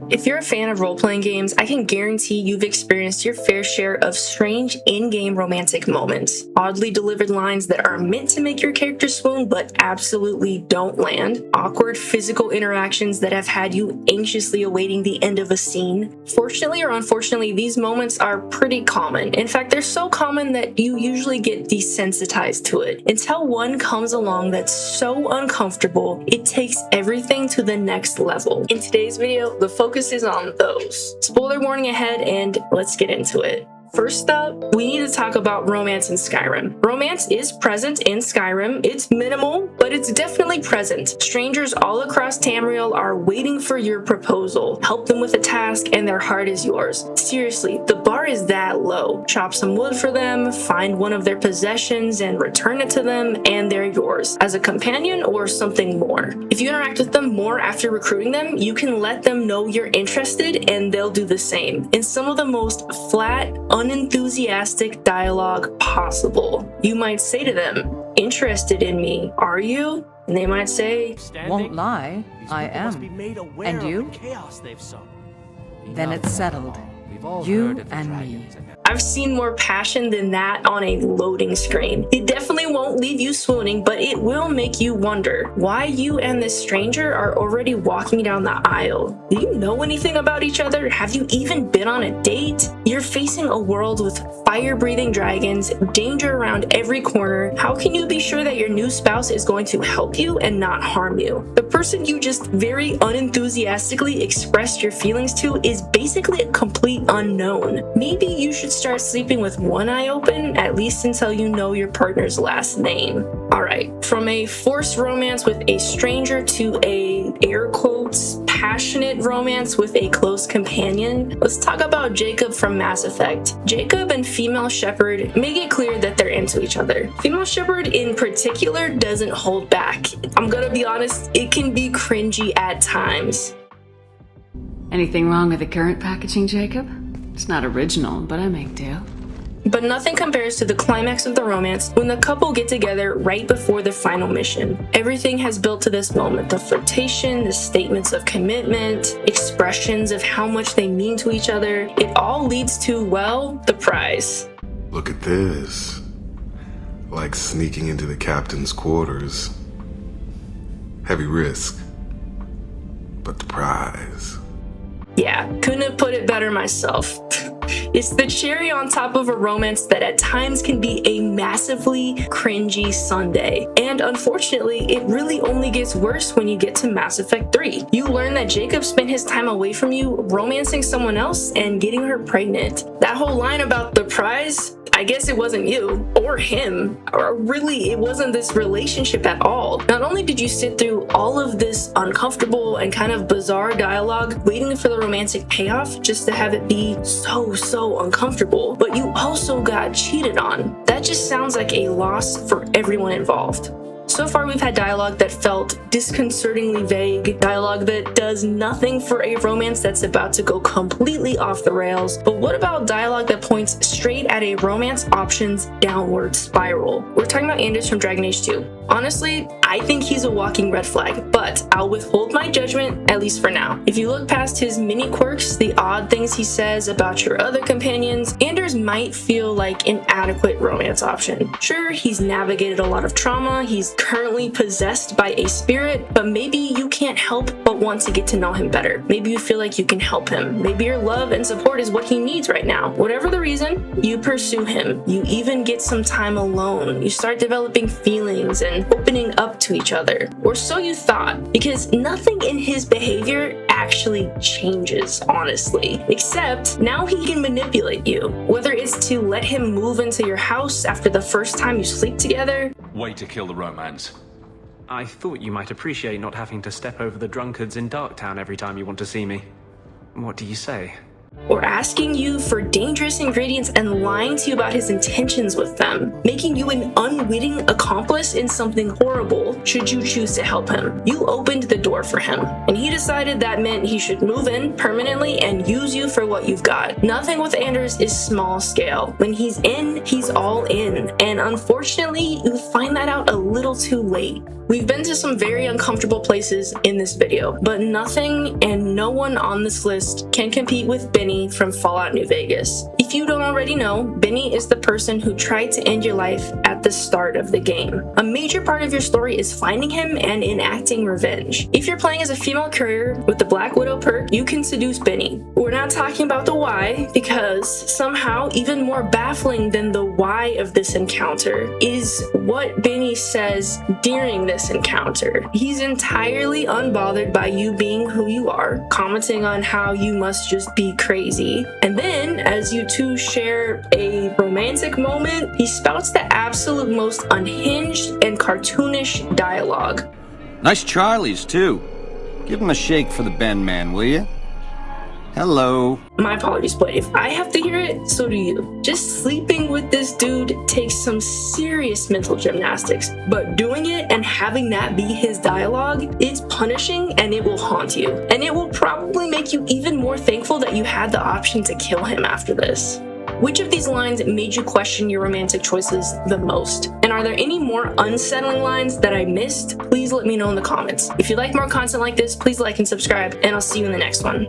If you're a fan of role-playing games, I can guarantee you've experienced your fair share of strange in-game romantic moments. Oddly delivered lines that are meant to make your character swoon but absolutely don't land. Awkward physical interactions that have had you anxiously awaiting the end of a scene. Fortunately or unfortunately, these moments are pretty common. In fact, they're so common that you usually get desensitized to it until one comes along that's so uncomfortable, it takes everything to the next level. In today's video, the focus is on those. Spoiler warning ahead, and let's get into it. First up, we need to talk about romance in Skyrim. Romance is present in Skyrim. It's minimal, but it's definitely present. Strangers all across Tamriel are waiting for your proposal. Help them with a task and their heart is yours. Seriously, the bar is that low. Chop some wood for them, find one of their possessions and return it to them, and they're yours as a companion or something more. If you interact with them more after recruiting them, you can let them know you're interested and they'll do the same. In some of the most flat, unenthusiastic dialogue possible. You might say to them, "Interested in me, are you?" And they might say, "Won't lie, I am. And you?" Then it's settled. You and me. I've seen more passion than that on a loading screen. It definitely won't leave you swooning, but it will make you wonder why you and this stranger are already walking down the aisle. Do you know anything about each other? Have you even been on a date? You're facing a world with fire-breathing dragons, danger around every corner. How can you be sure that your new spouse is going to help you and not harm you? The person you just very unenthusiastically expressed your feelings to is basically a complete unknown. Maybe you should start sleeping with one eye open, at least until you know your partner's last name. Alright, from a forced romance with a stranger to a, air quotes, passionate romance with a close companion, let's talk about Jacob from Mass Effect. Jacob and Female Shepard make it clear that they're into each other. Female Shepard in particular doesn't hold back. I'm gonna be honest, it can be cringy at times. Anything wrong with the current packaging, Jacob? It's not original, but I make do. But nothing compares to the climax of the romance when the couple get together right before the final mission. Everything has built to this moment. The flirtation, the statements of commitment, expressions of how much they mean to each other. It all leads to, well, the prize. Look at this. Like sneaking into the captain's quarters. Heavy risk, but the prize. Yeah, couldn't have put it better myself. It's the cherry on top of a romance that at times can be a massively cringy sundae. And unfortunately, it really only gets worse when you get to Mass Effect 3. You learn that Jacob spent his time away from you, romancing someone else and getting her pregnant. That whole line about the prize, I guess it wasn't you or him, or really it wasn't this relationship at all. Not only did you sit through all of this uncomfortable and kind of bizarre dialogue waiting for the romantic payoff just to have it be so uncomfortable, but you also got cheated on. That just sounds like a loss for everyone involved. So far, we've had dialogue that felt disconcertingly vague, dialogue that does nothing for a romance that's about to go completely off the rails. But what about dialogue that points straight at a romance option's downward spiral? We're talking about Anders from Dragon Age 2. Honestly, I think he's a walking red flag, but I'll withhold my judgment, at least for now. If you look past his mini quirks, the odd things he says about your other companions, Anders might feel like an adequate romance option. Sure, he's navigated a lot of trauma, he's currently possessed by a spirit, but maybe you can't help but want to get to know him better. Maybe you feel like you can help him. Maybe your love and support is what he needs right now. Whatever the reason, you pursue him. You even get some time alone. You start developing feelings and opening up to each other. Or so you thought, because nothing in his behavior actually changes, honestly. Except now he can manipulate you. Whether it's to let him move into your house after the first time you sleep together. Way to kill the romance. I thought you might appreciate not having to step over the drunkards in Darktown every time you want to see me. What do you say? or asking you for dangerous ingredients and lying to you about his intentions with them, making you an unwitting accomplice in something horrible should you choose to help him. You opened the door for him, and he decided that meant he should move in permanently and use you for what you've got. Nothing with Anders is small scale. When he's in, he's all in, and unfortunately, you find that out a little too late. We've been to some very uncomfortable places in this video, but nothing and no one on this list can compete with Benny from Fallout New Vegas. If you don't already know, Benny is the person who tried to end your life at the start of the game. A major part of your story is finding him and enacting revenge. If you're playing as a female courier with the Black Widow perk, you can seduce Benny. We're not talking about the why, because somehow even more baffling than the why of this encounter is what Benny says during this encounter. He's entirely unbothered by you being who you are, commenting on how you must just be crazy. And then, as you two share a romantic moment, he spouts the absolute most unhinged and cartoonish dialogue. Nice Charlies, too. Give him a shake for the Ben man, will you? Hello. My apologies, but if I have to hear it, so do you. Just sleeping with this dude takes some serious mental gymnastics, but doing it and having that be his dialogue, it's punishing and it will haunt you. And it will probably make you even more thankful that you had the option to kill him after this. Which of these lines made you question your romantic choices the most? And are there any more unsettling lines that I missed? Please let me know in the comments. If you like more content like this, please like and subscribe, and I'll see you in the next one.